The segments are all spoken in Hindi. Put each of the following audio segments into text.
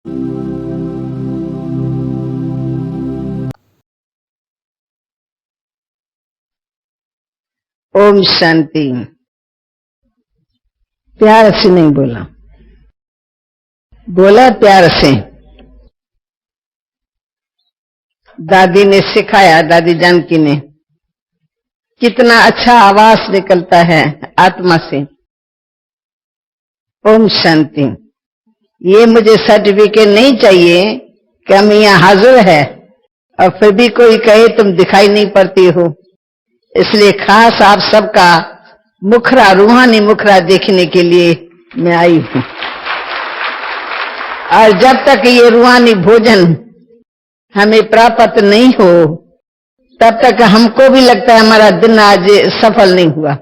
ओम शांति। प्यार से नहीं बोला, बोला प्यार से। दादी ने सिखाया, दादी जानकी ने, कितना अच्छा आवाज निकलता है आत्मा से। ओम शांति। ये मुझे सर्टिफिकेट नहीं चाहिए कि हम यहाँ हाजिर है और फिर भी कोई कहे तुम दिखाई नहीं पड़ती हो। इसलिए खास आप सबका मुखरा, रूहानी मुखरा देखने के लिए मैं आई हूँ। और जब तक ये रूहानी भोजन हमें प्राप्त नहीं हो तब तक हमको भी लगता है हमारा दिन आज सफल नहीं हुआ।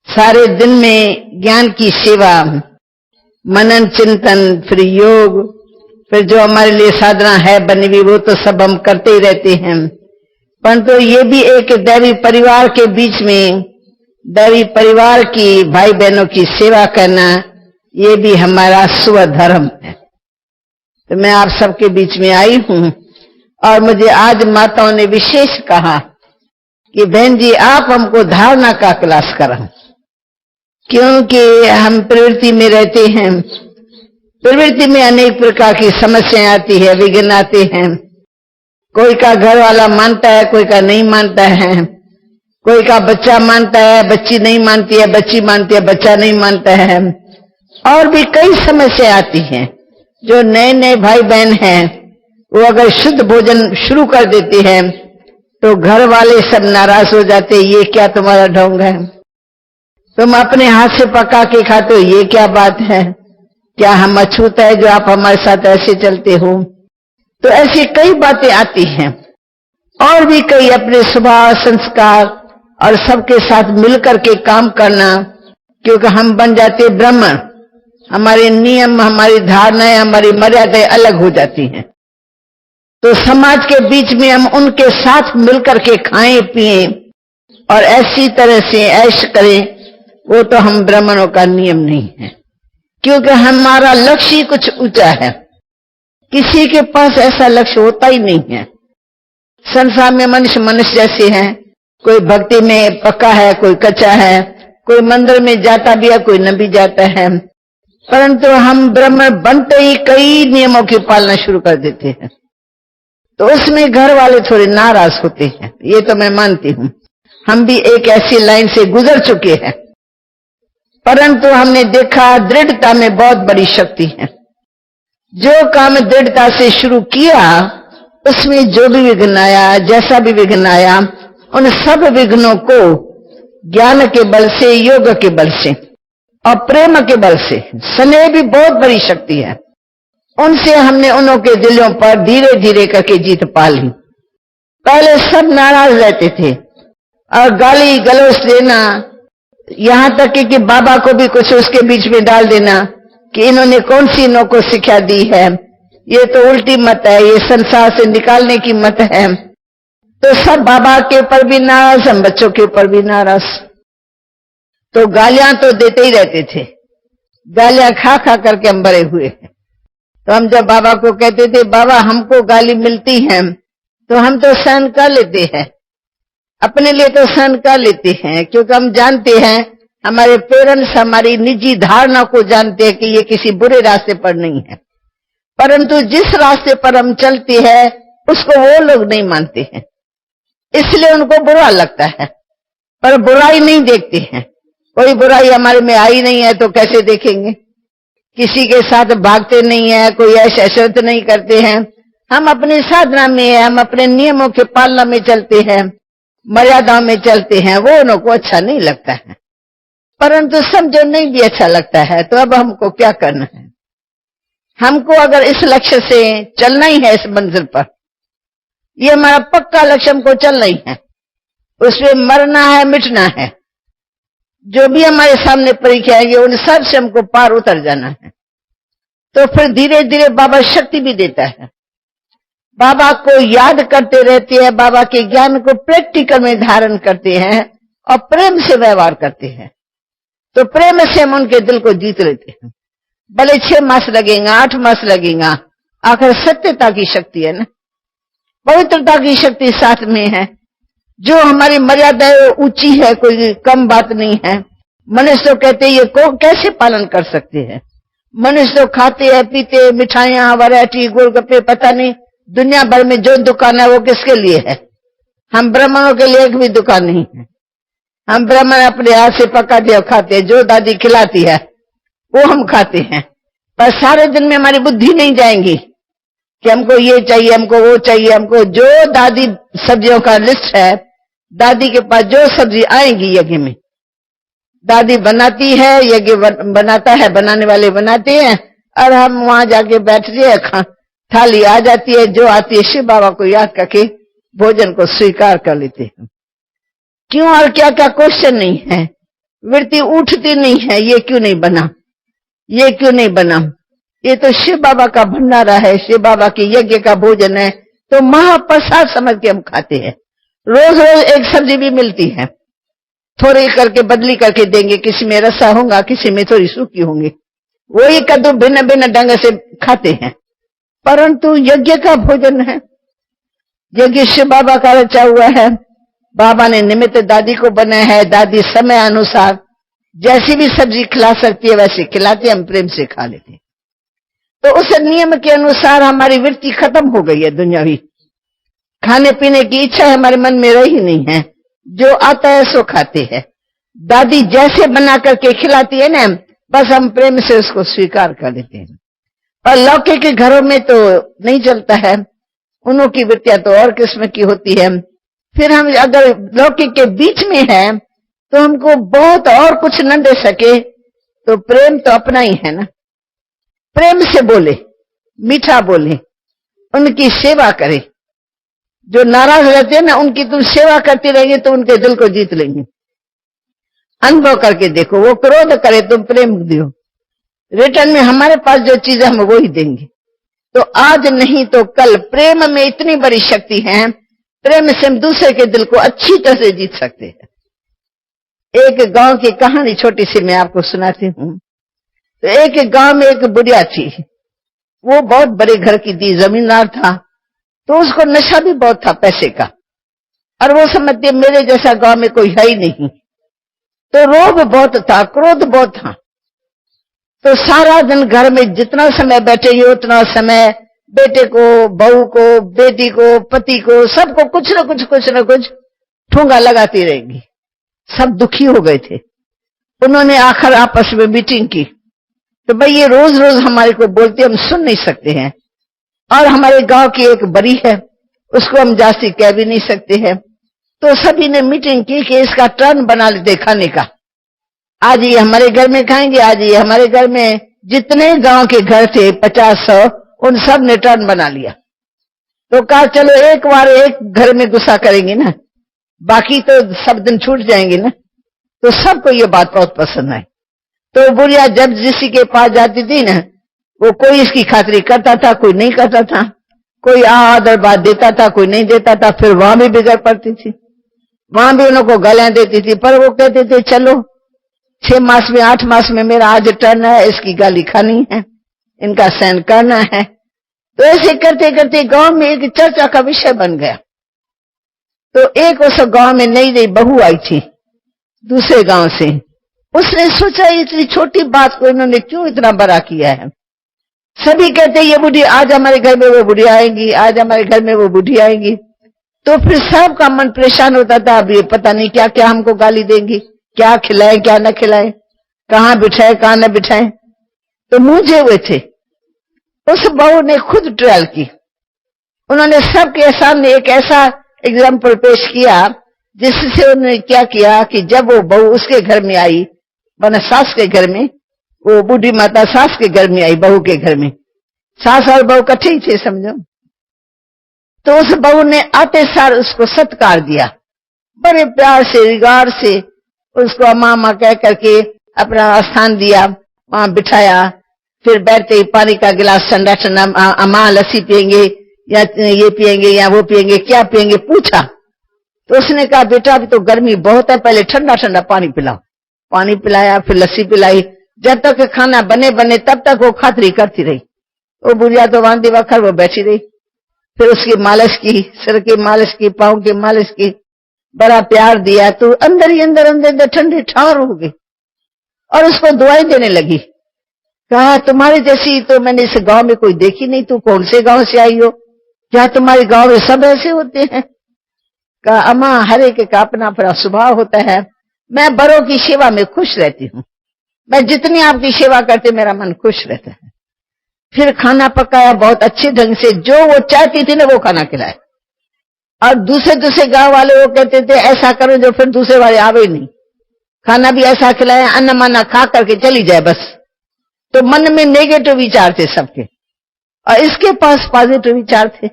सारे दिन में ज्ञान की सेवा, मनन चिंतन, फिर योग, फिर जो हमारे लिए साधना है बनी हुई वो तो सब हम करते ही रहते हैं। परंतु ये भी एक दैवी परिवार के बीच में, दैवी परिवार की भाई बहनों की सेवा करना, ये भी हमारा स्वधर्म है। तो मैं आप सबके बीच में आई हूँ और मुझे आज माताओं ने विशेष कहा कि बहन जी आप हमको धारणा का क्लास कराओ, क्योंकि हम प्रवृत्ति में रहते हैं। प्रवृत्ति में अनेक प्रकार की समस्याएं आती है, विघ्न आते हैं। कोई का घर वाला मानता है, कोई का नहीं मानता है, कोई का बच्चा मानता है, बच्ची नहीं मानती है, बच्ची मानती है, बच्चा नहीं मानता है। और भी कई समस्या आती हैं। जो नए नए भाई बहन हैं वो अगर शुद्ध भोजन शुरू कर देते हैं तो घर वाले सब नाराज हो जाते, ये क्या तुम्हारा ढोंग है, तुम अपने हाथ से पका के खाते हो, ये क्या बात है, क्या हम अछूत है जो आप हमारे साथ ऐसे चलते हो। तो ऐसी कई बातें आती हैं। और भी कई अपने स्वभाव, संस्कार और सबके साथ मिलकर के काम करना, क्योंकि हम बन जाते ब्रह्म, हमारे नियम, हमारी धारणाएं, हमारी मर्यादाएं अलग हो जाती हैं। तो समाज के बीच में हम उनके साथ मिलकर के खाएं पिएं और ऐसी तरह से ऐश करें, वो तो हम ब्राह्मणों का नियम नहीं है। क्योंकि हमारा लक्ष्य ही कुछ ऊंचा है, किसी के पास ऐसा लक्ष्य होता ही नहीं है। संसार में मनुष्य मनुष्य जैसे हैं, कोई भक्ति में पक्का है, कोई कच्चा है, कोई मंदिर में जाता भी है, कोई न भी जाता है। परंतु हम ब्राह्मण बनते ही कई नियमों की पालना शुरू कर देते हैं, तो उसमें घर वाले थोड़े नाराज होते हैं, ये तो मैं मानती हूँ। हम भी एक ऐसी लाइन से गुजर चुके हैं। परंतु हमने देखा दृढ़ता में बहुत बड़ी शक्ति है। जो काम दृढ़ता से शुरू किया उसमें जो भी विघ्न आया, जैसा भी विघ्न आया, उन सब विघ्नों को ज्ञान के बल से, योग के बल से और प्रेम के बल से, स्नेह भी बहुत बड़ी शक्ति है, उनसे हमने उन्हों के दिलों पर धीरे धीरे करके जीत पा ली। पहले सब नाराज रहते थे और गाली गलौज देना, यहां तक कि बाबा को भी कुछ उसके बीच में डाल देना कि इन्होंने कौन सी इन्हों को शिक्षा दी है, ये तो उल्टी मत है, ये संसार से निकालने की मत है। तो सब बाबा के ऊपर भी नाराज, हम बच्चों के ऊपर भी नाराज। तो गालियां तो देते ही रहते थे, गालियां खा खा करके हम भरे हुए हैं। तो हम जब बाबा को कहते थे बाबा हमको गाली मिलती है, तो हम तो सहन कर लेते हैं, अपने लिए तो सहन कर लेते हैं, क्योंकि हम जानते हैं, हमारे पेरेंट्स हमारी निजी धारणा को जानते हैं कि ये किसी बुरे रास्ते पर नहीं है। परंतु जिस रास्ते पर हम चलते हैं उसको वो लोग नहीं मानते हैं, इसलिए उनको बुरा लगता है, पर बुराई नहीं देखते हैं। कोई बुराई हमारे में आई नहीं है तो कैसे देखेंगे। किसी के साथ भागते नहीं है, कोई ऐसा शर्त नहीं करते हैं। हम अपनी साधना में है, हम अपने नियमों के पालना में चलते हैं, मर्यादा में चलते हैं, वो उनको अच्छा नहीं लगता है। परंतु समझो नहीं भी अच्छा लगता है तो अब हमको क्या करना है। हमको अगर इस लक्ष्य से चलना ही है, इस मंजिल पर, ये हमारा पक्का लक्ष्य, हमको चलना ही है, उसमें मरना है, मिटना है। जो भी हमारे सामने परीक्षा है, उन सब से हमको पार उतर जाना है। तो फिर धीरे धीरे बाबा शक्ति भी देता है। बाबा को याद करते रहते हैं, बाबा के ज्ञान को प्रैक्टिकल में धारण करते हैं और प्रेम से व्यवहार करते हैं। तो प्रेम से हम उनके दिल को जीत लेते हैं। भले 6 मास लगेगा, 8 मास लगेगा, आखिर सत्यता की शक्ति है ना, पवित्रता की शक्ति साथ में है। जो हमारी मर्यादा ऊंची है, कोई कम बात नहीं है। मनुष्य तो कहते ये को कैसे पालन कर सकते हैं। मनुष्य तो खाते हैं, पीते, मिठाइयां, वैरायटी, गोलगप्पे, पता नहीं दुनिया भर में जो दुकान है वो किसके लिए है। हम ब्राह्मणों के लिए एक भी दुकान नहीं है। हम ब्राह्मण अपने हाथ से पका दिया खाते हैं, जो दादी खिलाती है वो हम खाते हैं। पर सारे दिन में हमारी बुद्धि नहीं जाएंगी कि हमको ये चाहिए, हमको वो चाहिए। हमको जो दादी सब्जियों का लिस्ट है, दादी के पास जो सब्जी आएंगी यज्ञ में, दादी बनाती है, यज्ञ बनाता है, बनाने वाले बनाते हैं, और हम वहां जाके बैठते हैं, थाली आ जाती है, जो आती है शिव बाबा को याद करके भोजन को स्वीकार कर लेते हैं। क्यों और क्या क्या क्वेश्चन नहीं है, वृत्ति उठती नहीं है, ये क्यों नहीं बना, ये क्यों नहीं बना। ये तो शिव बाबा का भंडारा है, शिव बाबा के यज्ञ का भोजन है, तो महाप्रसाद समझ के हम खाते हैं। रोज रोज एक सब्जी भी मिलती है, थोड़ी करके बदली करके देंगे, किसी में रसा होगा, किसी में थोड़ी सूखी होंगी, वही कद्दू भिन्न भिन्न ढंग से खाते हैं। परंतु यज्ञ का भोजन है, यज्ञ शिव बाबा का रचा हुआ है। बाबा ने निमित्त दादी को बनाया है, दादी समय अनुसार जैसी भी सब्जी खिला सकती है वैसे खिलाती, हम प्रेम से खा लेते हैं। तो उस नियम के अनुसार हमारी वृत्ति खत्म हो गई है। दुनियावी खाने पीने की इच्छा हमारे मन में रही नहीं है, जो आता है सो खाते हैं। दादी जैसे बना करके खिलाती है ना, बस हम प्रेम से उसको स्वीकार कर लेते हैं। और लौकिक के घरों में तो नहीं चलता है, उन्हों की वृत्तियां तो और किस्म की होती है। फिर हम अगर लौकिक के बीच में है तो हमको बहुत और कुछ न दे सके तो प्रेम तो अपना ही है ना। प्रेम से बोले, मीठा बोले, उनकी सेवा करे। जो नाराज रहते हैं ना, उनकी तुम सेवा करती रहेंगे तो उनके दिल को जीत लेंगे। अनुभव करके देखो, वो क्रोध करे तुम प्रेम दियो, रिटर्न में हमारे पास जो चीज हम वो ही देंगे। तो आज नहीं तो कल प्रेम में इतनी बड़ी शक्ति है, प्रेम से हम दूसरे के दिल को अच्छी तरह से जीत सकते हैं। एक गांव की कहानी छोटी सी मैं आपको सुनाती हूँ। तो एक गांव में एक बुढ़िया थी, वो बहुत बड़े घर की थी, जमींदार था, तो उसको नशा भी बहुत था पैसे का, और वो समझती मेरे जैसा गांव में कोई है ही नहीं। तो रोब बहुत था, क्रोध बहुत था। तो सारा दिन घर में जितना समय बैठेगी उतना समय बेटे को, बहू को, बेटी को, पति को, सबको कुछ न कुछ ठूंगा लगाती रहेगी। सब दुखी हो गए थे। उन्होंने आखिर आपस में मीटिंग की, तो भाई ये रोज रोज हमारे को बोलते हम सुन नहीं सकते हैं, और हमारे गांव की एक बड़ी है, उसको हम जास्ती कह भी नहीं सकते हैं। तो सभी ने मीटिंग की कि इसका टर्न बना लेते खाने का। आज ये हमारे घर में खाएंगे, आज ये हमारे घर में। जितने गांव के घर थे 50-100, उन सब ने टर्न बना लिया। तो कहा चलो एक बार एक घर में गुस्सा करेंगे ना, बाकी तो सब दिन छूट जाएंगे ना। तो सबको ये बात बहुत पसंद आई। तो बुढ़िया जब जिसी के पास जाती थी ना, वो कोई इसकी खातिरी करता था, कोई नहीं करता था, कोई आदर बात देता था, कोई नहीं देता था। फिर वहां भी बिगड़ पड़ती थी, वहां भी उनको गालियां देती थी। पर वो कहते थे चलो 6 मास में 8 मास में मेरा आज टर्न है, इसकी गाली खानी है, इनका सहन करना है। तो ऐसे करते करते गांव में एक चर्चा का विषय बन गया। तो एक उस गांव में नई नई बहू आई थी दूसरे गांव से। उसने सोचा इतनी छोटी बात को इन्होंने क्यों इतना बड़ा किया है। सभी कहते ये बूढ़ी आज हमारे घर में, वो बूढ़ी आएंगी, आज हमारे घर में वो बूढ़ी आएंगी। तो फिर सबका मन परेशान होता था, अब ये पता नहीं क्या क्या हमको गाली देंगी, क्या खिलाए क्या न खिलाए, कहाँ बिठाए कहाँ न बिठाए। तो मुझे हुए थे। उस बहू ने खुद ट्रायल की। उन्होंने सबके सामने एक ऐसा एग्जाम्पल पेश किया जिससे उन्होंने क्या किया कि जब वो बहू उसके घर में आई, माना सास के घर में, वो बूढ़ी माता सास के घर में आई, बहू के घर में, सास और बहू इकट्ठे ही थे समझो। तो उस बहू ने आते सार उसको सत्कार दिया, बड़े प्यार से रिगार से उसको अम्मा अम्मा कह करके अपना स्थान दिया, वहां बिठाया। फिर बैठते ही पानी का गिलास ठंडा ठंडा, अम्मा लस्सी पियेंगे या ये पियेंगे या वो पियेंगे, क्या पियेंगे पूछा। तो उसने कहा बेटा अभी तो गर्मी बहुत है, पहले ठंडा ठंडा पानी पिलाओ। पानी पिलाया, फिर लस्सी पिलाई। जब तक खाना बने बने तब तक वो खातरी करती रही। वो बुढ़िया तो वांदी वखर वो बैठी रही। फिर उसकी मालिश की, सिर की मालिश की, पाँव की मालिश की, बड़ा प्यार दिया। तो अंदर ही अंदर ठंडी ठार हो गई और उसको दुआएं देने लगी। कहा तुम्हारी जैसी तो मैंने इस गांव में कोई देखी नहीं, तू कौन से गांव से आई हो? क्या तुम्हारे गांव में सब ऐसे होते हैं? कहा अम्मा हर एक का अपना अपना स्वभाव होता है, मैं बड़ों की सेवा में खुश रहती हूँ, मैं जितनी आपकी सेवा करती मेरा मन खुश रहता है। फिर खाना पकाया बहुत अच्छे ढंग से, जो वो चाहती थी ना वो खाना खिलाया। और दूसरे गांव वाले वो कहते थे ऐसा करो जो फिर दूसरे वाले आवे ही नहीं। खाना भी ऐसा खिलाया, अन्न माना खा करके चली जाए बस। तो मन में नेगेटिव विचार थे सबके और इसके पास पॉजिटिव विचार थे।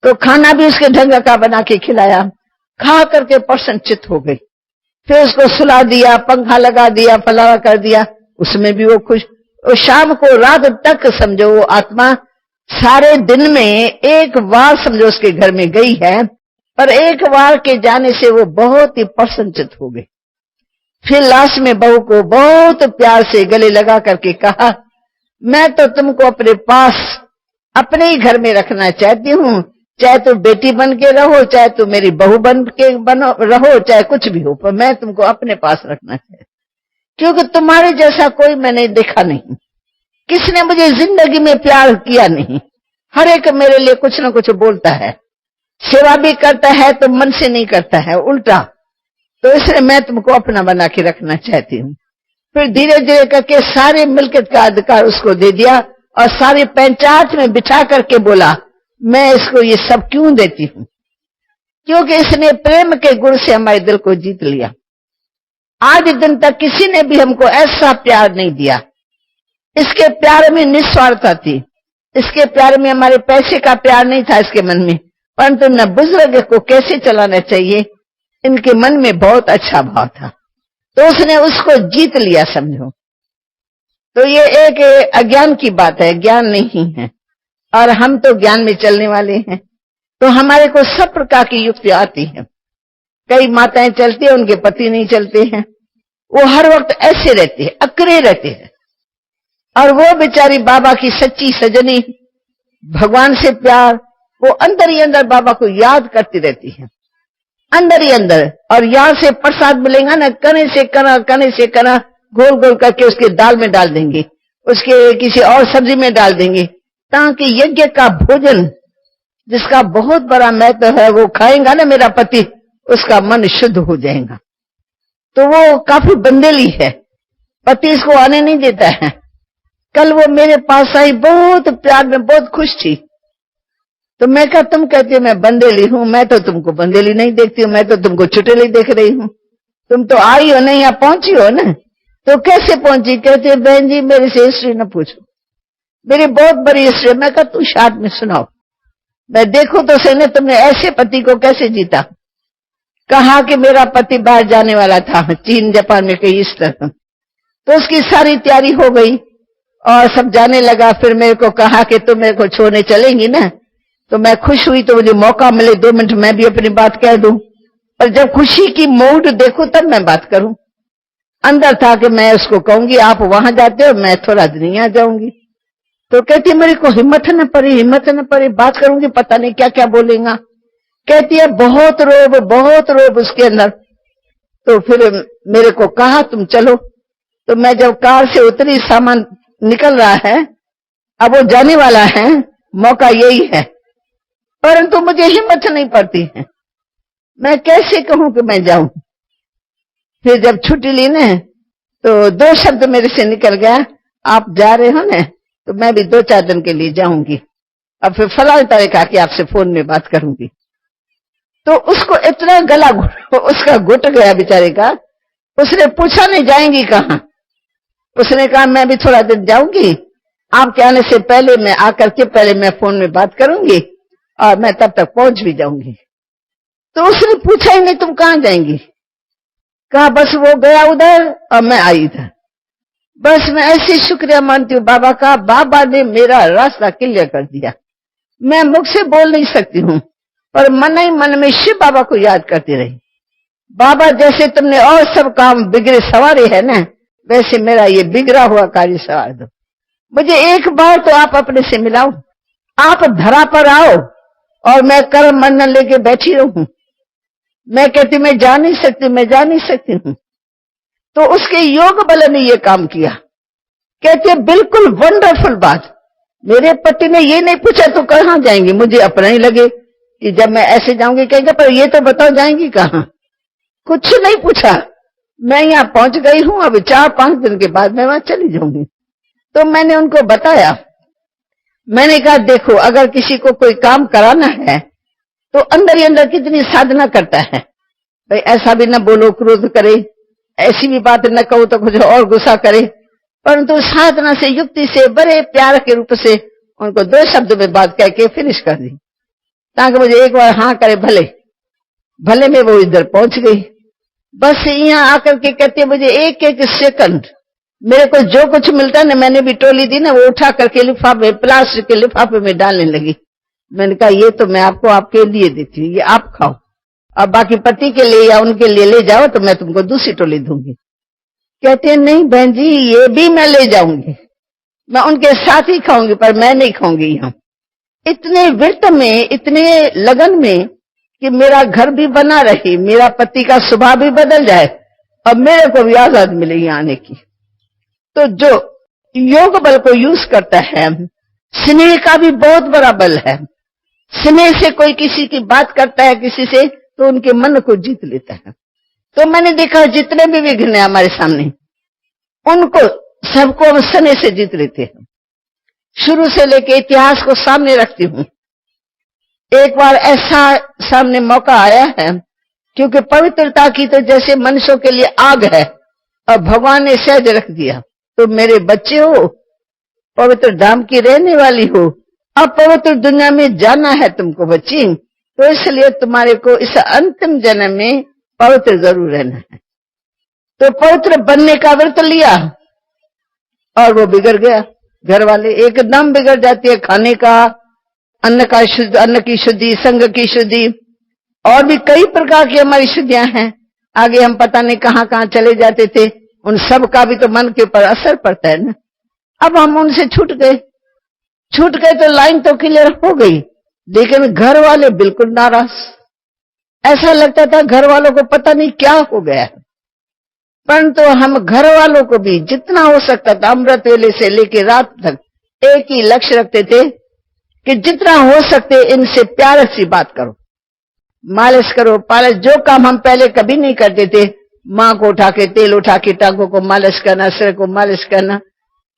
तो खाना भी उसके ढंग का बना के खिलाया, खा करके प्रसन्नचित्त हो गई। फिर उसको सुला दिया, पंखा लगा दिया, फलावा कर दिया, उसमें भी वो खुश। और शाम को रात तक समझो वो आत्मा सारे दिन में एक बार समझो उसके घर में गई है, पर एक बार के जाने से वो बहुत ही प्रसन्नचित्त हो गई। फिर लास्ट में बहू को बहुत प्यार से गले लगा करके कहा मैं तो तुमको अपने पास अपने ही घर में रखना चाहती हूँ, चाहे तुम बेटी बन के रहो, चाहे तुम मेरी बहू बन के रहो, चाहे कुछ भी हो, पर मैं तुमको अपने पास रखना चाहती, क्योंकि तुम्हारे जैसा कोई मैंने देखा नहीं, किसने मुझे जिंदगी में प्यार किया नहीं। हर एक मेरे लिए कुछ ना कुछ बोलता है, सेवा भी करता है तो मन से नहीं करता है, उल्टा। तो इसलिए मैं तुमको अपना बना के रखना चाहती हूँ। फिर धीरे धीरे करके सारे मिल्कियत का अधिकार उसको दे दिया और सारी पंचायत में बिठा करके बोला मैं इसको ये सब क्यों देती हूँ, क्योंकि इसने प्रेम के गुण से हमारे दिल को जीत लिया। आज दिन तक किसी ने भी हमको ऐसा प्यार नहीं दिया। इसके प्यार में निस्वार्थता थी, इसके प्यार में हमारे पैसे का प्यार नहीं था इसके मन में, परंतु न बुजुर्ग को कैसे चलाना चाहिए इनके मन में बहुत अच्छा भाव था। तो उसने उसको जीत लिया समझो। तो ये एक अज्ञान की बात है, ज्ञान नहीं है, और हम तो ज्ञान में चलने वाले हैं। तो हमारे को सब प्रकार की युक्ति आती है। कई माताएं चलती है, उनके पति नहीं चलते हैं, वो हर वक्त ऐसे रहते हैं, अकड़े रहते हैं, और वो बेचारी बाबा की सच्ची सजनी, भगवान से प्यार, वो अंदर ही अंदर बाबा को याद करती रहती है, अंदर ही अंदर। और यहां से प्रसाद मिलेगा ना, कने से कना गोल गोल करके उसके दाल में डाल देंगे, उसके किसी और सब्जी में डाल देंगे, ताकि यज्ञ का भोजन जिसका बहुत बड़ा महत्व है वो खाएगा ना मेरा पति, उसका मन शुद्ध हो जाएगा। तो वो काफी बंदेली है, पति इसको आने नहीं देता है। कल वो मेरे पास आई, बहुत प्यार में, बहुत खुश थी। तो मैं कहा तुम कहती हो मैं बंदेली हूं, मैं तो तुमको बंदेली नहीं देखती हूँ, मैं तो तुमको छुटेली देख रही हूँ। तुम तो आई हो नहीं, यहाँ पहुंची हो ना। तो कैसे पहुंची? कहती है बहन जी मेरे से हिस्ट्री न पूछो, मेरी बहुत बड़ी हिस्ट्री। मैं कहा तू शार्ट में सुनाओ, मैं देखो तो सही ना तुमने ऐसे पति को कैसे जीता। कहा कि मेरा पति बाहर जाने वाला था, चीन जापान में कहीं इस तरह। तो उसकी सारी तैयारी हो गई और सब जाने लगा। फिर मेरे को कहा कि तुम मेरे को छोड़ने चलेंगी ना। तो मैं खुश हुई, तो मुझे मौका मिले 2 मिनट मैं भी अपनी बात कह दूं, और जब खुशी की मूड देखूं तब मैं बात करूं। अंदर था कि मैं उसको कहूंगी आप वहां जाते हो, मैं थोड़ा दिन यहाँ जाऊंगी। तो कहती मेरे को हिम्मत न पड़ी, बात करूंगी पता नहीं क्या क्या बोलेगा। कहती है बहुत रोब उसके अंदर। तो फिर मेरे को कहा तुम चलो। तो मैं जब कार से उतरी, सामान निकल रहा है, अब वो जाने वाला है, मौका यही है, परंतु मुझे हिम्मत नहीं पड़ती है, मैं कैसे कहूं कि मैं जाऊं। फिर जब छुट्टी ली ना, तो 2 शब्द मेरे से निकल गया, आप जा रहे हो ना तो मैं भी 2-4 दिन के लिए जाऊंगी, अब फिर फलाने तारीख आके आपसे फोन में बात करूंगी। तो उसको इतना गला उसका घुट गया बेचारे का। उसने पूछा नहीं जाएंगी कहाँ, उसने कहा मैं भी थोड़ा दिन जाऊंगी, आपके आने से पहले मैं आकर के पहले मैं फोन में बात करूंगी और मैं तब तक पहुंच भी जाऊंगी। तो उसने पूछा ही नहीं तुम कहां जाएंगी। कहा बस वो गया उधर और मैं आई इधर। बस मैं ऐसे शुक्रिया मानती हूँ बाबा का, बाबा ने मेरा रास्ता क्लियर कर दिया। मैं मुख से बोल नहीं सकती हूँ, पर मन ही मन में शिव बाबा को याद करती रही। बाबा जैसे तुमने और सब काम बिगड़े सवारे है ना, वैसे मेरा ये बिगड़ा हुआ कार्य सवार दो। मुझे एक बार तो आप अपने से मिलाओ, आप धरा पर आओ और मैं कर्म मंडल लेके बैठी रहूं। मैं कहती मैं जा नहीं सकती, मैं जा नहीं सकती हूं। तो उसके योग बल ने ये काम किया। कहते हैं बिल्कुल वंडरफुल बात। मेरे पति ने ये नहीं पूछा तो कहां जाएंगी, मुझे अपना ही लगे कि जब मैं ऐसे जाऊंगी कहेंगे पर ये तो बताओ जाएंगी कहां। कुछ नहीं पूछा, मैं यहां पहुंच गई हूं, अब 4-5 दिन के बाद मैं वहां चली जाऊंगी। तो मैंने उनको बताया, मैंने कहा देखो अगर किसी को कोई काम कराना है तो अंदर ही अंदर कितनी साधना करता है। भाई ऐसा भी न बोलो, क्रोध करे, ऐसी भी बात न कहो तो कुछ और गुस्सा करे, परंतु साधना से युक्ति से बड़े प्यार के रूप से उनको 2 शब्द में बात कह के फिनिश कर दी, ताकि मुझे एक बार हाँ करे भले भले में वो इधर पहुंच गई। बस यहाँ आकर के कहते मुझे एक सेकंड मेरे को जो कुछ मिलता है ना, मैंने भी टोली दी ना, वो उठा करके लिफाफे, प्लास्टिक के लिफाफे में डालने लगी। मैंने कहा ये तो मैं आपको आपके लिए देती हूँ, ये आप खाओ, अब बाकी पति के लिए या उनके लिए ले जाओ तो मैं तुमको दूसरी टोली दूंगी। कहते हैं नहीं बहन जी ये भी मैं ले जाऊंगी, मैं उनके साथ ही खाऊंगी पर मैं नहीं खाऊंगी यहाँ। इतने व्रत में, इतने लगन में कि मेरा घर भी बना रहे, मेरा पति का स्वभाव भी बदल जाए और मेरे को भी आजाद मिले यहाँ आने की। तो जो योग बल को यूज करता है, स्नेह का भी बहुत बड़ा बल है। स्नेह से कोई किसी की बात करता है किसी से तो उनके मन को जीत लेता है। तो मैंने देखा जितने भी विघ्न है हमारे सामने, उनको सबको हम स्नेह से जीत लेते हैं। शुरू से लेके इतिहास को सामने रखती हूँ। एक बार ऐसा सामने मौका आया है, क्योंकि पवित्रता की तो जैसे मनुष्यों के लिए आग है और भगवान ने सहज रख दिया। तो मेरे बच्चे हो, पवित्र धाम की रहने वाली हो, अब पवित्र दुनिया में जाना है तुमको बच्ची, तो इसलिए तुम्हारे को इस अंतिम जन्म में पवित्र जरूर रहना है। तो पवित्र बनने का व्रत लिया और वो बिगड़ गया। घर वाले एकदम बिगड़ जाती है, खाने का, अन्न का शुद्ध, अन्न की शुद्धि, संग की शुद्धि, और भी कई प्रकार की हमारी शुद्धियां हैं। आगे हम पता नहीं कहां कहां चले जाते थे, उन सब का भी तो मन के ऊपर असर पड़ता है ना। अब हम उनसे छूट गए तो लाइन तो क्लियर हो गई, लेकिन घर वाले बिल्कुल नाराज। ऐसा लगता था घर वालों को पता नहीं क्या हो गया। परंतु हम घर वालों को भी जितना हो सकता था अमृत वेले से लेके रात तक एक ही लक्ष्य रखते थे कि जितना हो सकते इनसे प्यार से बात करो, मालिश करो, पालिश। जो काम हम पहले कभी नहीं करते थे, माँ को उठा के तेल उठा के टांगों को मालिश करना, सिर को मालिश करना,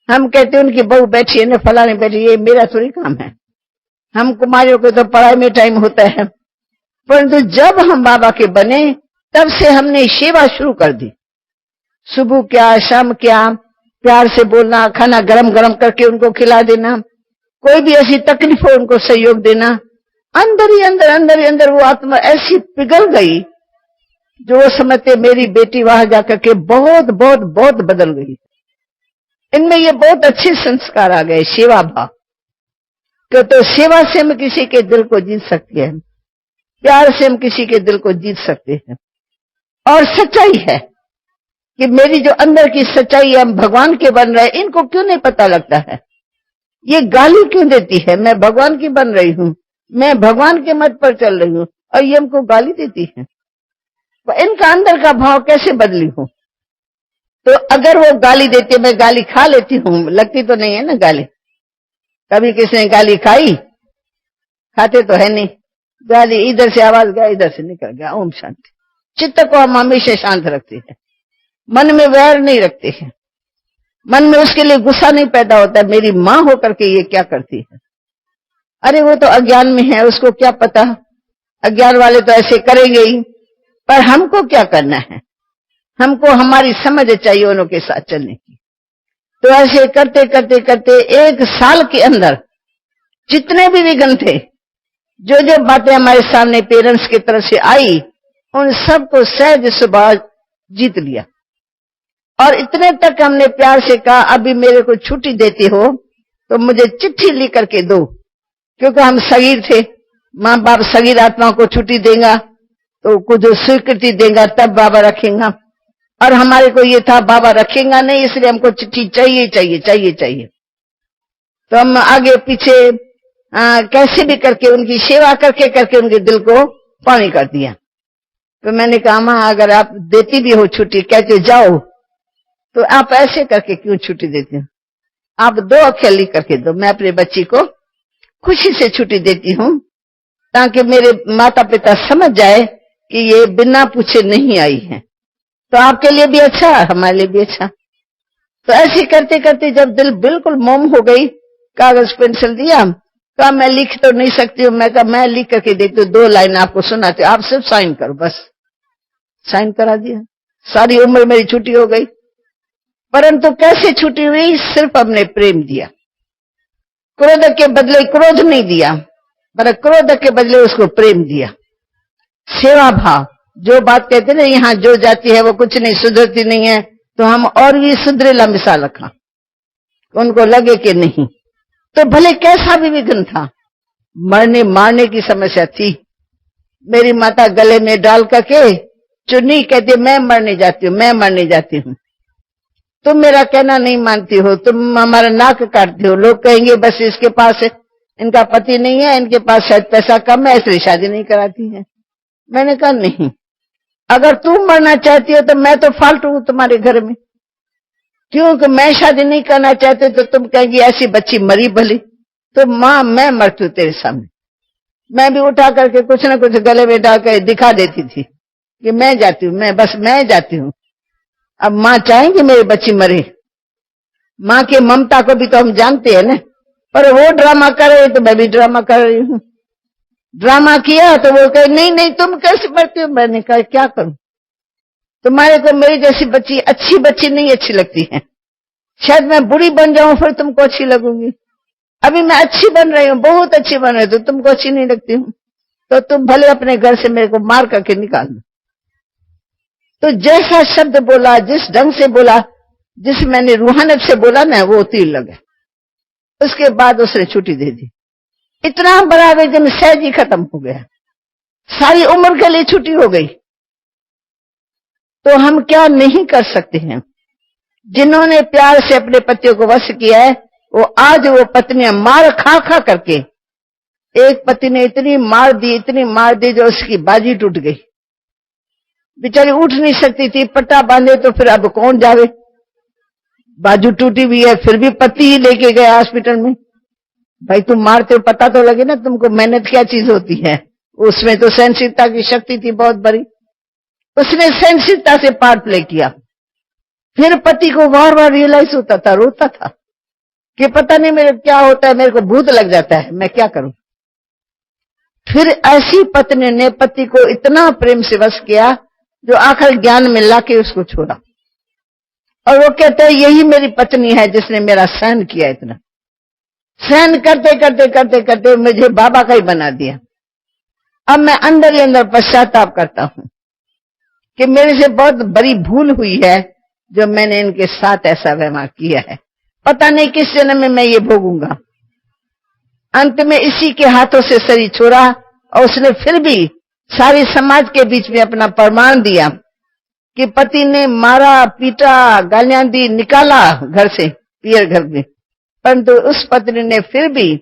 हम कहते उनकी बहू बैठी है ना, फलाने बैठी, ये मेरा थोड़ी काम है। हम कुमारियों को तो पढ़ाई में टाइम होता है। परंतु जब हम बाबा के बने तब से हमने सेवा शुरू कर दी। सुबह क्या शाम क्या, प्यार से बोलना, खाना गरम गरम करके उनको खिला देना, कोई भी ऐसी तकलीफ हो उनको सहयोग देना। अंदर ही अंदर वो आत्मा ऐसी पिघल गई जो वो समझते मेरी बेटी वहां जाकर के बहुत बहुत बहुत बदल गई। इनमें ये बहुत अच्छे संस्कार आ गए, सेवा भाव। क्यों? तो सेवा से हम किसी के दिल को जीत सकते हैं, प्यार से हम किसी के दिल को जीत सकते हैं। और सच्चाई है कि मेरी जो अंदर की सच्चाई है, हम भगवान के बन रहे, इनको क्यों नहीं पता लगता है? ये गाली क्यों देती है मैं भगवान की बन रही हूं, मैं भगवान के मत पर चल रही हूं, और ये हमको गाली देती है। तो इनका अंदर का भाव कैसे बदली हो? तो अगर वो गाली देते, मैं गाली खा लेती हूं, लगती तो नहीं है ना गाली। कभी किसी ने गाली खाई? खाते तो है नहीं। गाली इधर से आवाज गया, इधर से निकल गया, ओम शांति। चित्त को हम हमेशा शांत रखते हैं, मन में वैर नहीं रखते हैं, मन में उसके लिए गुस्सा नहीं पैदा होता है मेरी माँ होकर के ये क्या करती है। अरे वो तो अज्ञान में है, उसको क्या पता, अज्ञान वाले तो ऐसे करेंगे ही। पर हमको क्या करना है? हमको हमारी समझ चाहिए उन्हों के साथ चलने की। तो ऐसे करते करते करते 1 साल के अंदर जितने भी विघ्न थे, जो जो बातें हमारे सामने पेरेंट्स की तरफ से आई, उन सबको सहज स्वभाव जीत लिया। और इतने तक हमने प्यार से कहा अभी मेरे को छुट्टी देती हो तो मुझे चिट्ठी लिख करके दो, क्योंकि हम सगीर थे। माँ बाप सगीर आत्मा को छुट्टी देगा तो कुछ स्वीकृति देगा तब बाबा रखेगा। और हमारे को ये था बाबा रखेगा नहीं, इसलिए हमको चिट्ठी चाहिए चाहिए चाहिए चाहिए। तो हम आगे पीछे कैसे भी करके उनकी सेवा करके करके उनके दिल को पानी कर दिया। तो मैंने कहा मां अगर आप देती भी हो छुट्टी, कहते जाओ, तो आप ऐसे करके क्यों छुट्टी देती हो? आप 2 अकेली करके दो, मैं अपने बच्ची को खुशी से छुट्टी देती हूं, ताकि मेरे माता पिता समझ जाए कि ये बिना पूछे नहीं आई है, तो आपके लिए भी अच्छा, हमारे लिए भी अच्छा। तो ऐसे करते करते जब दिल बिल्कुल मोम हो गई, कागज पेंसिल दिया, कहा मैं लिख तो नहीं सकती हूँ, मैं कहा मैं लिख करके देती हूँ, 2 लाइन आपको सुनाती हूँ, आप सिर्फ साइन करो, बस साइन करा दिया। सारी उम्र मेरी छुट्टी हो गई। परंतु कैसे छुट्टी हुई? सिर्फ हमने प्रेम दिया, क्रोध के बदले क्रोध नहीं दिया, पर क्रोध के बदले उसको प्रेम दिया। सेवा भाव, जो बात कहते ना यहाँ जो जाती है वो कुछ नहीं सुधरती नहीं है, तो हम और भी सुधरेला मिसाल रखा, उनको लगे कि नहीं। तो भले कैसा भी विघ्न था, मरने मारने की समस्या थी, मेरी माता गले में डाल करके चुन्नी कहती मैं मरने जाती हूँ, मैं मरने जाती हूँ। तुम मेरा कहना नहीं मानती हो, तुम हमारा नाक काटती हो, लोग कहेंगे बस इसके पास इनका पति नहीं है, इनके पास शायद पैसा कम है, इसलिए शादी नहीं कराती है। मैंने कहा नहीं, अगर तुम मरना चाहती हो तो मैं तो फालतू हूं तुम्हारे घर में, क्योंकि मैं शादी नहीं करना चाहती तो तुम कहेंगी ऐसी बच्ची मरी भली। तो मां मैं मरती हूं तेरे सामने। मैं भी उठा करके कुछ ना कुछ गले में डाल कर दिखा देती थी कि मैं जाती हूँ, मैं जाती हूँ। अब मां चाहेंगी मेरी बच्ची मरे? मां के ममता को भी तो हम जानते हैं ना, पर वो ड्रामा कर रहे तो मैं भी ड्रामा कर रही हूँ। ड्रामा किया तो वो कहे नहीं नहीं तुम कैसे मरती हो? मैंने कहा क्या करूं, तुम्हारे को मेरी जैसी बच्ची अच्छी बच्ची नहीं अच्छी लगती है, शायद मैं बुरी बन जाऊं फिर तुमको अच्छी लगूंगी। अभी मैं अच्छी बन रही हूँ, बहुत अच्छी बन रही हूँ, तो तुमको अच्छी नहीं लगती हूँ, तो तुम भले अपने घर से मेरे को मार करके निकाल दो। तो जैसा शब्द बोला, जिस ढंग से बोला, जिस मैंने रूहानियत से बोला ना, वो तीर लगे। उसके बाद उसने छुट्टी दे दी। इतना बड़ा विघ्न सहज ही खत्म हो गया, सारी उम्र के लिए छुट्टी हो गई। तो हम क्या नहीं कर सकते हैं? जिन्होंने प्यार से अपने पतियों को वश किया है, वो आज वो पत्नियां मार खा खा करके, एक पति ने इतनी मार दी जो उसकी बाजी टूट गई, बेचारी उठ नहीं सकती थी, पट्टा बांधे तो फिर अब कौन जावे, बाजू टूटी हुई है, फिर भी पति ही लेके गए हॉस्पिटल में। भाई तुम मारते हो पता तो लगे ना तुमको मेहनत क्या चीज होती है। उसमें तो सहनशीलता की शक्ति थी बहुत बड़ी, उसने सहनशीलता से पार्ट प्ले किया। फिर पति को बार बार रियलाइज होता था, रोता था कि पता नहीं मेरे क्या होता है, मेरे को भूत लग जाता है, मैं क्या करूं। फिर ऐसी पत्नी ने पति को इतना प्रेम से वश किया जो आखिर ज्ञान में लाके उसको छोड़ा, और वो कहता है यही मेरी पत्नी है जिसने मेरा सहन किया, इतना सहन करते करते करते करते मुझे बाबा का ही बना दिया। अब मैं अंदर ही अंदर पश्चाताप करता हूं कि मेरे से बहुत बड़ी भूल हुई है जो मैंने इनके साथ ऐसा व्यवहार किया है। पता नहीं किस जन्म में मैं ये भोगूंगा। अंत में इसी के हाथों से शरीर छोड़ा, और उसने फिर भी सारे समाज के बीच में अपना प्रमाण दिया कि पति ने मारा, पीटा, गालियां दी, निकाला घर से, पियर घर में, परंतु उस पत्नी ने फिर भी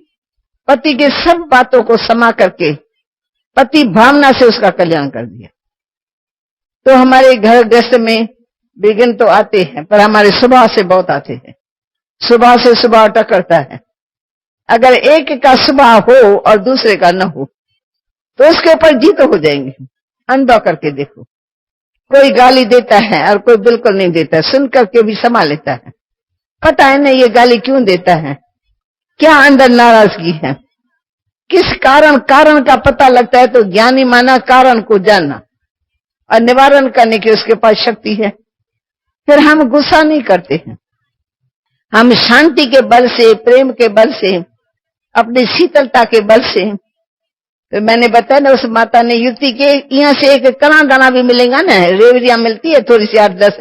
पति के सब बातों को समा करके पति भावना से उसका कल्याण कर दिया। तो हमारे घर गृहस्थ में विघ्न तो आते हैं, पर हमारे स्वभाव से बहुत आते हैं। स्वभाव से स्वभाव टकरता है। अगर एक का स्वभाव हो और दूसरे का न हो तो उसके ऊपर जीत हो जाएंगे। अनुभव करके देखो, कोई गाली देता है और कोई बिल्कुल नहीं देता, सुन करके भी संभाल लेता है। पता है ना ये गाली क्यों देता है, क्या अंदर नाराजगी है, किस कारण का पता लगता है तो ज्ञानी माना कारण को जानना और निवारण करने की उसके पास शक्ति है। फिर हम गुस्सा नहीं करते हैं, हम शांति के बल से, प्रेम के बल से, अपनी शीतलता के बल से। तो मैंने बताया ना, उस माता ने युक्ति के यहाँ से एक कड़ा दाना भी मिलेगा ना, रेवड़ियां मिलती है थोड़ी सी 8-10,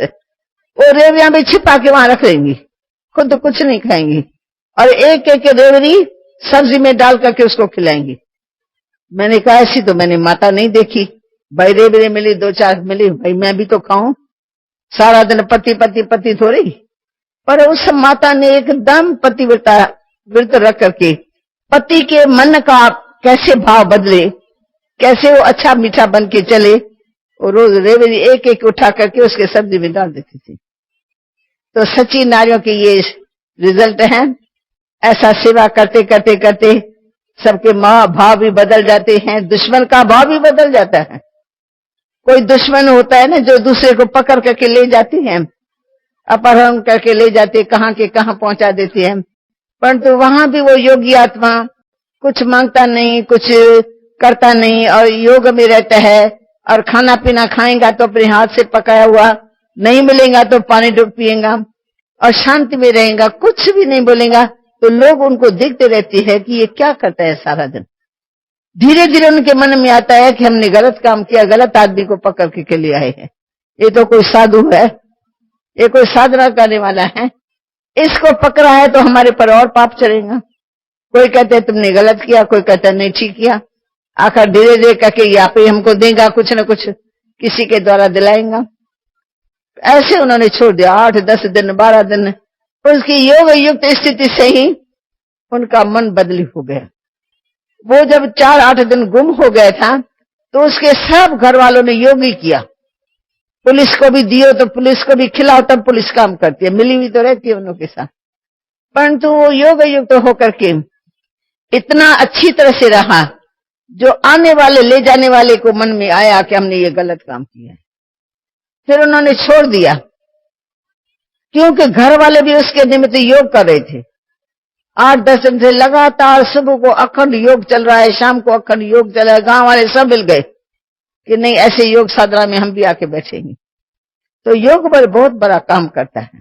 वो रेवड़ियां भी छिपा के वहां रख लेंगी, खुद तो कुछ नहीं खाएंगी, और एक एक रेवड़ी सब्जी में डाल करके उसको खिलाएंगी। मैंने कहा ऐसी तो मैंने माता नहीं देखी, भाई रेवड़ी मिली 2-4 मिली, भाई मैं भी तो खाऊं। सारा दिन पति पति पति थोड़ी, पर उस माता ने एकदम पतिव्रता व्रत रख करके पति के मन का कैसे भाव बदले, कैसे वो अच्छा मीठा बन के चले, वो रोज रेवड़ी एक एक उठा करके उसके सब्जी में डाल देती थी। तो सच्ची नारियों की ये रिजल्ट है। ऐसा सेवा करते करते करते सबके माँ भाव भी बदल जाते हैं, दुश्मन का भाव भी बदल जाता है। कोई दुश्मन होता है ना जो दूसरे को पकड़ करके ले जाती है, अपहरण करके ले जाते, कहाँ के कहाँ पहुंचा देती है, परंतु वहां भी वो योगी आत्मा कुछ मांगता नहीं, कुछ करता नहीं और योग में रहता है। और खाना पीना खाएगा तो अपने हाथ से पकाया हुआ, नहीं मिलेगा तो पानी डूब पिएगा और शांति में रहेगा, कुछ भी नहीं बोलेगा। तो लोग उनको देखते रहते हैं कि ये क्या करता है सारा दिन। धीरे धीरे उनके मन में आता है कि हमने गलत काम किया, गलत आदमी को पकड़ के लिए आए हैं, ये तो कोई साधु है, ये कोई साधना करने वाला है, इसको पकड़ा है तो हमारे पर और पाप चढ़ेगा। कोई कहते तुमने गलत किया, कोई कहता नहीं ठीक किया। आखिर धीरे धीरे करके यहाँ पे हमको देगा, कुछ न कुछ किसी के द्वारा दिलाएगा। ऐसे उन्होंने छोड़ दिया। 8, 10 दिन, 12 दिन उसकी योग युक्त स्थिति से ही उनका मन बदली हो गया। वो जब 4, 8 दिन गुम हो गया था तो उसके सब घर वालों ने योग ही किया। पुलिस को भी दियो तो पुलिस को भी खिलाओ तब पुलिस काम करती है, मिली हुई तो रहती है उन के साथ, परंतु वो योग युक्त होकर के इतना अच्छी तरह से रहा जो आने वाले ले जाने वाले को मन में आया कि हमने ये गलत काम किया है। फिर उन्होंने छोड़ दिया, क्योंकि घर वाले भी उसके निमित्त योग कर रहे थे। 8-10 दिन से लगातार सुबह को अखंड योग चल रहा है, शाम को अखंड योग चल रहा है। गांव वाले सब मिल गए कि नहीं ऐसे योग साधना में हम भी आके बैठेंगे। तो योग पर बहुत बड़ा काम करता है,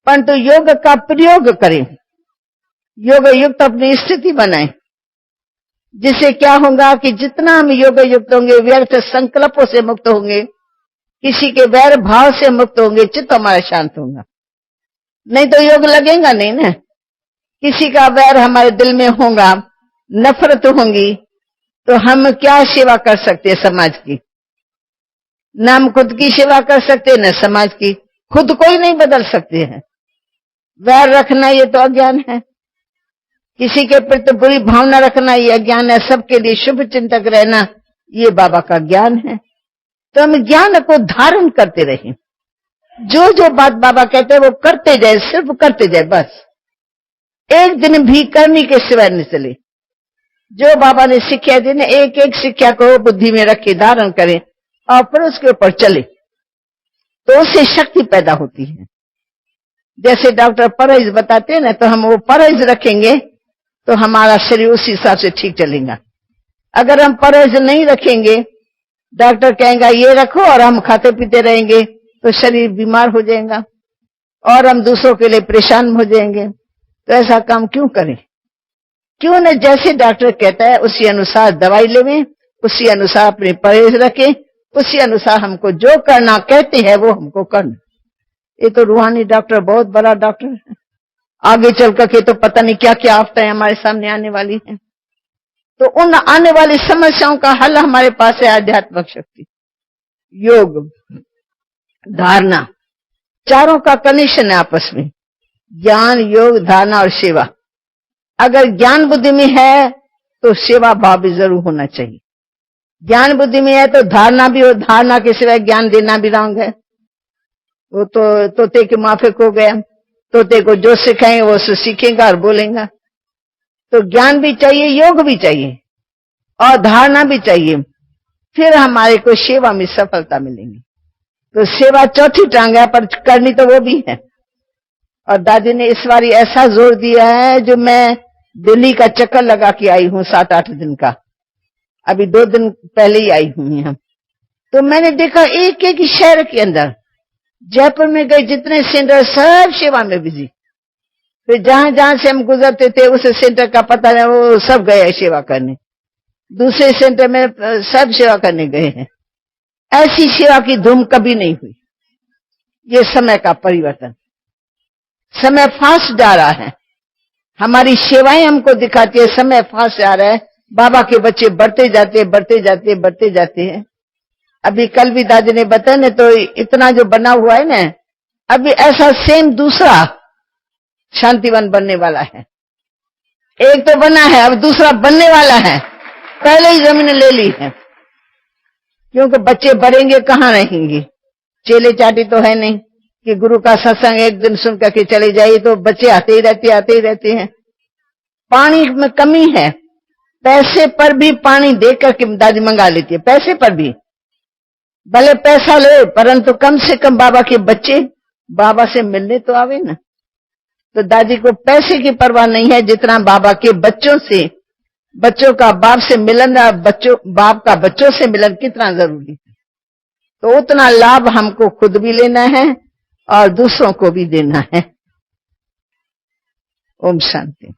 परंतु योग का प्रयोग करें, योग युक्त अपनी स्थिति बनाएं, जिससे क्या होगा कि जितना हम योग युक्त होंगे, व्यर्थ संकल्पों से मुक्त होंगे, किसी के वैर भाव से मुक्त होंगे, चित्त हमारा शांत होगा। नहीं तो योग लगेगा नहीं ना। किसी का वैर हमारे दिल में होगा, नफरत होंगी, तो हम क्या सेवा कर सकते हैं समाज की? न हम खुद की सेवा कर सकते न समाज की। खुद को ही नहीं बदल सकते हैं। वैर रखना ये तो अज्ञान है, किसी के प्रति बुरी भावना रखना ये अज्ञान है, सबके लिए शुभ चिंतक रहना ये बाबा का ज्ञान है। तो हम ज्ञान को धारण करते रहें, जो जो बात बाबा कहते हैं वो करते जाए, सिर्फ करते जाए, बस एक दिन भी करने के सिवाय नहीं चले। जो बाबा ने शिक्षा दी ना, एक एक शिक्षा को बुद्धि में रखे, धारण करें और फिर उसके ऊपर चले, तो उससे शक्ति पैदा होती है। जैसे डॉक्टर परहेज बताते हैं ना, तो हम वो परहेज रखेंगे तो हमारा शरीर उस हिसाब से ठीक चलेगा। अगर हम परहेज नहीं रखेंगे, डॉक्टर कहेगा ये रखो और हम खाते पीते रहेंगे, तो शरीर बीमार हो जाएगा और हम दूसरों के लिए परेशान हो जाएंगे। तो ऐसा काम क्यों करें? क्यों न जैसे डॉक्टर कहता है उसी अनुसार दवाई लेवें, उसी अनुसार अपने परहेज रखें, उसी अनुसार हमको जो करना कहते हैं वो हमको करना। ये तो रूहानी डॉक्टर बहुत बड़ा डॉक्टर है, आगे चल करके तो पता नहीं क्या क्या आफतें हमारे सामने आने वाली हैं। तो उन आने वाली समस्याओं का हल हमारे पास है आध्यात्मिक शक्ति, योग, धारणा, चारों का कनेक्शन है आपस में, ज्ञान, योग, धारणा और सेवा। अगर ज्ञान बुद्धि में है तो सेवा भाव भी जरूर होना चाहिए। ज्ञान बुद्धि में है तो धारणा भी हो, धारणा के सिवाय ज्ञान देना भी रंग है। वो तो तोते के माफिक हो गया, तोते को जो सिखाएंगे वो सीखेगा और बोलेगा। तो ज्ञान भी चाहिए, योग भी चाहिए और धारणा भी चाहिए, फिर हमारे को सेवा में सफलता मिलेगी। तो सेवा चौथी टांग है, पर करनी तो वो भी है। और दादी ने इस बार ऐसा जोर दिया है, जो मैं दिल्ली का चक्कर लगा के आई हूँ 7-8 दिन का, अभी 2 दिन पहले ही आई हूँ यहाँ। तो मैंने देखा एक एक शहर के अंदर, जयपुर में गए जितने सेंटर सब सेवा में बिजी। फिर जहां जहां से हम गुजरते थे उस सेंटर का पता नहीं, वो सब गए सेवा करने, दूसरे सेंटर में सब सेवा करने गए हैं। ऐसी सेवा की धूम कभी नहीं हुई। ये समय का परिवर्तन, समय फास्ट जा रहा है, हमारी सेवाएं हमको दिखाती है समय फास्ट जा रहा है। बाबा के बच्चे बढ़ते जाते बढ़ते जाते बढ़ते जाते हैं। अभी कल भी दादी ने बताया ना, तो इतना जो बना हुआ है ना, अभी ऐसा सेम दूसरा शांतिवन बनने वाला है। एक तो बना है, अब दूसरा बनने वाला है। पहले ही जमीन ले ली है, क्योंकि बच्चे बढ़ेंगे कहाँ रहेंगे। चेले चाटी तो है नहीं कि गुरु का सत्संग एक दिन सुन करके चले जाइए, तो बच्चे आते ही रहते हैं। पानी में कमी है, पैसे पर भी पानी दे करके दादी मंगा लेती है, पैसे पर भी। भले पैसा ले, परंतु कम से कम बाबा के बच्चे बाबा से मिलने तो आवे ना। तो दादी को पैसे की परवाह नहीं है, जितना बाबा के बच्चों से, बच्चों का बाप से मिलन, बाप का बच्चों से मिलन कितना जरूरी है। तो उतना लाभ हमको खुद भी लेना है और दूसरों को भी देना है। ओम शांति।